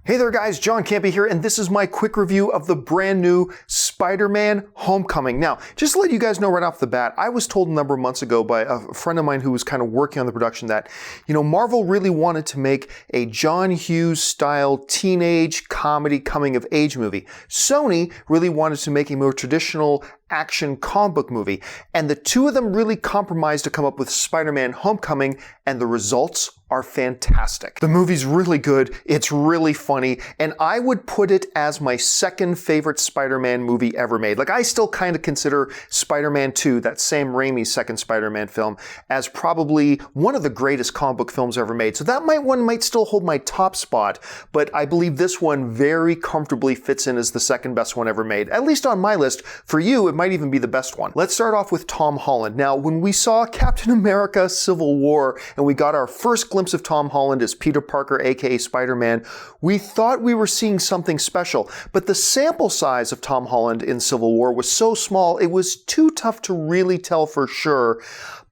Hey there guys, John Campea here, and this is my quick review of the brand new Spider-Man Homecoming. Now, just to let you guys know right off the bat, I was told a number of months ago by a friend of mine who was kind of working on the production that, Marvel really wanted to make a John Hughes style teenage comedy coming of age movie. Sony really wanted to make a more traditional action comic book movie, and the two of them really compromised to come up with Spider-Man Homecoming, and the results are fantastic. The movie's really good, it's really funny, and I would put it as my second favorite Spider-Man movie ever made. Like, I still kind of consider Spider-Man 2, that Sam Raimi's second Spider-Man film, as probably one of the greatest comic book films ever made. So that one might still hold my top spot, but I believe this one very comfortably fits in as the second best one ever made. At least on my list. For you, it might even be the best one. Let's start off with Tom Holland. Now, when we saw Captain America Civil War and we got our first glimpse of Tom Holland as Peter Parker, aka Spider-Man, we thought we were seeing something special. But the sample size of Tom Holland in Civil War was so small, it was too tough to really tell for sure.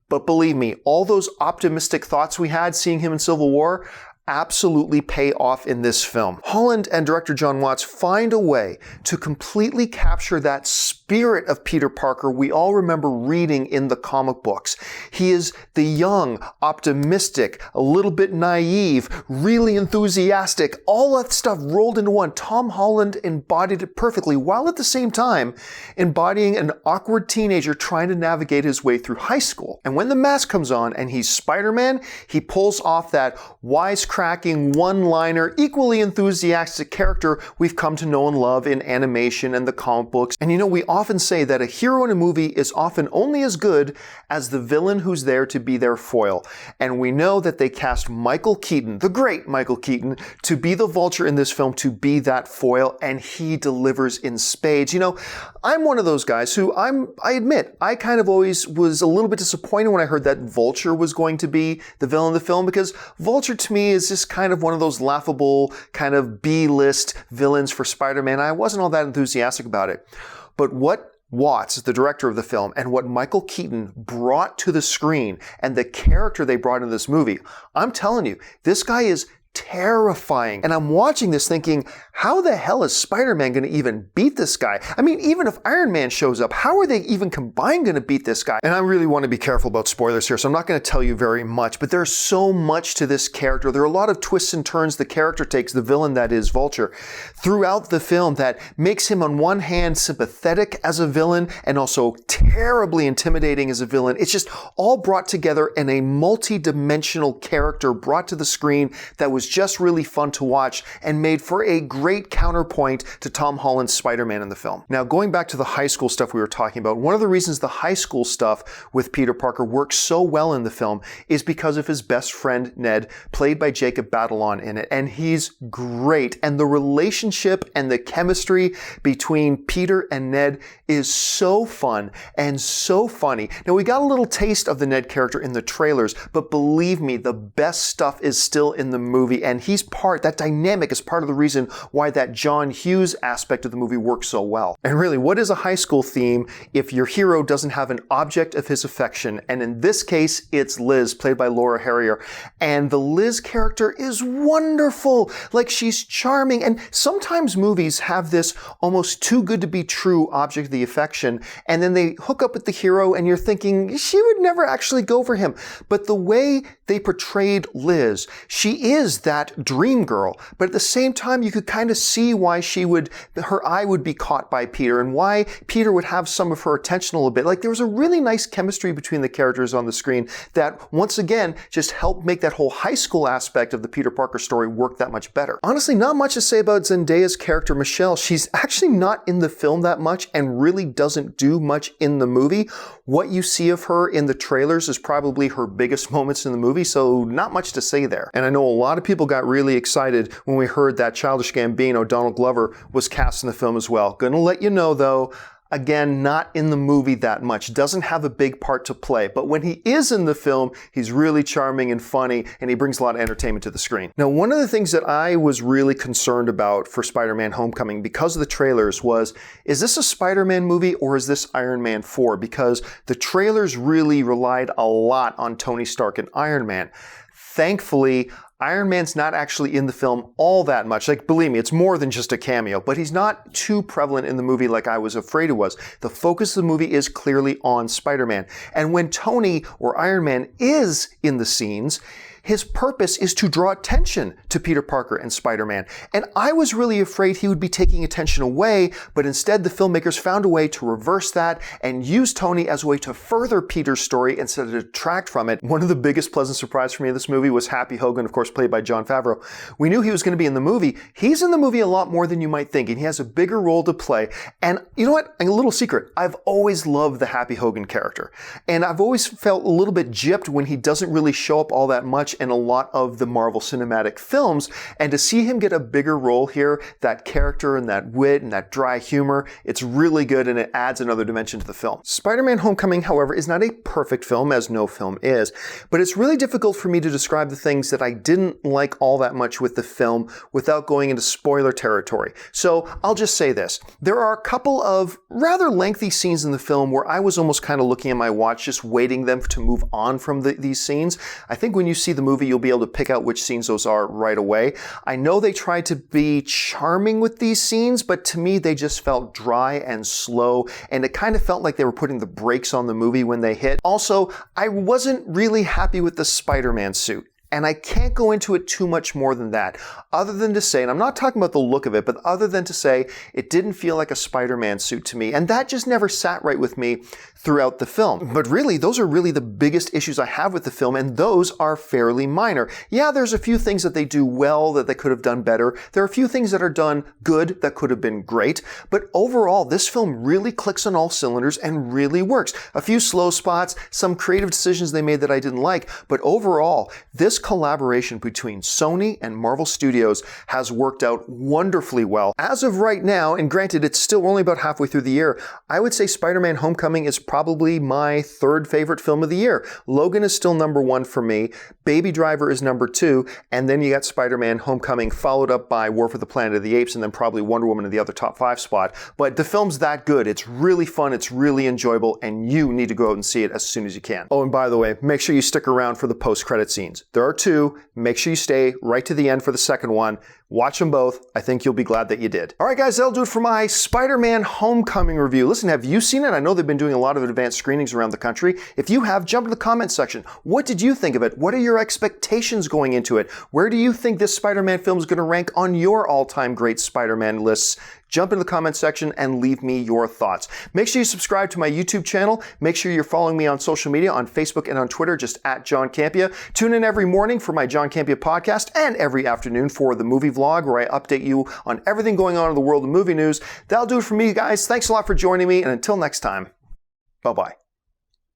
But believe me, all those optimistic thoughts we had seeing him in Civil War absolutely pay off in this film. Holland and director Jon Watts find a way to completely capture that spirit of Peter Parker we all remember reading in the comic books. He is the young, optimistic, a little bit naive, really enthusiastic, all that stuff rolled into one. Tom Holland embodied it perfectly, while at the same time embodying an awkward teenager trying to navigate his way through high school. And when the mask comes on and he's Spider-Man, he pulls off that wisecracking, one-liner, equally enthusiastic character we've come to know and love in animation and the comic books. And we often say that a hero in a movie is often only as good as the villain who's there to be their foil. And we know that they cast Michael Keaton, the great Michael Keaton, to be the Vulture in this film, to be that foil, and he delivers in spades. I'm one of those guys who I admit, I kind of always was a little bit disappointed when I heard that Vulture was going to be the villain of the film, because Vulture to me is just kind of one of those laughable kind of B-list villains for Spider-Man. I wasn't all that enthusiastic about it. But what Watts, the director of the film, and what Michael Keaton brought to the screen and the character they brought into this movie, I'm telling you, this guy is terrifying. And I'm watching this thinking, how the hell is Spider-Man going to even beat this guy? I mean, even if Iron Man shows up, how are they even combined going to beat this guy? And I really want to be careful about spoilers here, so I'm not going to tell you very much, but there's so much to this character. There are a lot of twists and turns the character takes, the villain that is Vulture, throughout the film that makes him on one hand sympathetic as a villain and also terribly intimidating as a villain. It's just all brought together in a multi-dimensional character brought to the screen that was just really fun to watch and made for a great counterpoint to Tom Holland's Spider-Man in the film. Now, going back to the high school stuff we were talking about, one of the reasons the high school stuff with Peter Parker works so well in the film is because of his best friend, Ned, played by Jacob Batalon in it, and he's great. And the relationship and the chemistry between Peter and Ned is so fun and so funny. Now, we got a little taste of the Ned character in the trailers, but believe me, the best stuff is still in the movie. And that dynamic is part of the reason why that John Hughes aspect of the movie works so well. And really, what is a high school theme if your hero doesn't have an object of his affection? And in this case, it's Liz, played by Laura Harrier. And the Liz character is wonderful. Like, she's charming. And sometimes movies have this almost too good to be true object of the affection. And then they hook up with the hero and you're thinking, she would never actually go for him. But the way they portrayed Liz, she is that dream girl, but at the same time you could kind of see why her eye would be caught by Peter and why Peter would have some of her attention a little bit. Like, there was a really nice chemistry between the characters on the screen that once again just helped make that whole high school aspect of the Peter Parker story work that much better. Honestly, not much to say about Zendaya's character Michelle. She's actually not in the film that much and really doesn't do much in the movie. What you see of her in the trailers is probably her biggest moments in the movie, so not much to say there. And I know a lot of people got really excited when we heard that Childish Gambino, Donald Glover, was cast in the film as well. Gonna let you know though, again, not in the movie that much, doesn't have a big part to play, but when he is in the film, he's really charming and funny, and he brings a lot of entertainment to the screen. Now, one of the things that I was really concerned about for Spider-Man Homecoming because of the trailers was, is this a Spider-Man movie or is this Iron Man 4? Because the trailers really relied a lot on Tony Stark and Iron Man. Thankfully, Iron Man's not actually in the film all that much. Like, believe me, it's more than just a cameo, but he's not too prevalent in the movie like I was afraid it was. The focus of the movie is clearly on Spider-Man. And when Tony or Iron Man is in the scenes, his purpose is to draw attention to Peter Parker and Spider-Man. And I was really afraid he would be taking attention away, but instead the filmmakers found a way to reverse that and use Tony as a way to further Peter's story instead of detract from it. One of the biggest pleasant surprises for me in this movie was Happy Hogan, of course, played by Jon Favreau. We knew he was going to be in the movie. He's in the movie a lot more than you might think, and he has a bigger role to play. And you know what? A little secret. I've always loved the Happy Hogan character. And I've always felt a little bit gypped when he doesn't really show up all that much in a lot of the Marvel Cinematic films, and to see him get a bigger role here, that character and that wit and that dry humor, it's really good and it adds another dimension to the film. Spider-Man Homecoming, however, is not a perfect film, as no film is, but it's really difficult for me to describe the things that I didn't like all that much with the film without going into spoiler territory. So I'll just say this. There are a couple of rather lengthy scenes in the film where I was almost kind of looking at my watch, just waiting them to move on from these scenes. I think when you see the movie, you'll be able to pick out which scenes those are right away. I know they tried to be charming with these scenes, but to me they just felt dry and slow, and it kind of felt like they were putting the brakes on the movie when they hit. Also, I wasn't really happy with the Spider-Man suit. And I can't go into it too much more than that, other than to say, and I'm not talking about the look of it, but other than to say it didn't feel like a Spider-Man suit to me. And that just never sat right with me throughout the film. But really, those are really the biggest issues I have with the film, and those are fairly minor. Yeah, there's a few things that they do well that they could have done better. There are a few things that are done good that could have been great. But overall, this film really clicks on all cylinders and really works. A few slow spots, some creative decisions they made that I didn't like, but overall, this collaboration between Sony and Marvel Studios has worked out wonderfully well. As of right now, and granted it's still only about halfway through the year, I would say Spider-Man Homecoming is probably my third favorite film of the year. Logan is still number one for me, Baby Driver is number two, and then you got Spider-Man Homecoming followed up by War for the Planet of the Apes, and then probably Wonder Woman in the other top 5 spot. But the film's that good. It's really fun, it's really enjoyable, and you need to go out and see it as soon as you can. Oh, and by the way, make sure you stick around for the post-credit scenes. There are 2. Make sure you stay right to the end for the second one. Watch them both. I think you'll be glad that you did. All right, guys, that'll do it for my Spider-Man Homecoming review. Listen, have you seen it? I know they've been doing a lot of advanced screenings around the country. If you have, jump in the comments section. What did you think of it? What are your expectations going into it? Where do you think this Spider-Man film is going to rank on your all-time great Spider-Man lists? Jump in the comments section and leave me your thoughts. Make sure you subscribe to my YouTube channel. Make sure you're following me on social media, on Facebook and on Twitter, just at John Campea. Tune in every morning for my John Campea podcast and every afternoon for the movie vlog where I update you on everything going on in the world of movie news. That'll do it for me, guys. Thanks a lot for joining me, and until next time, bye-bye.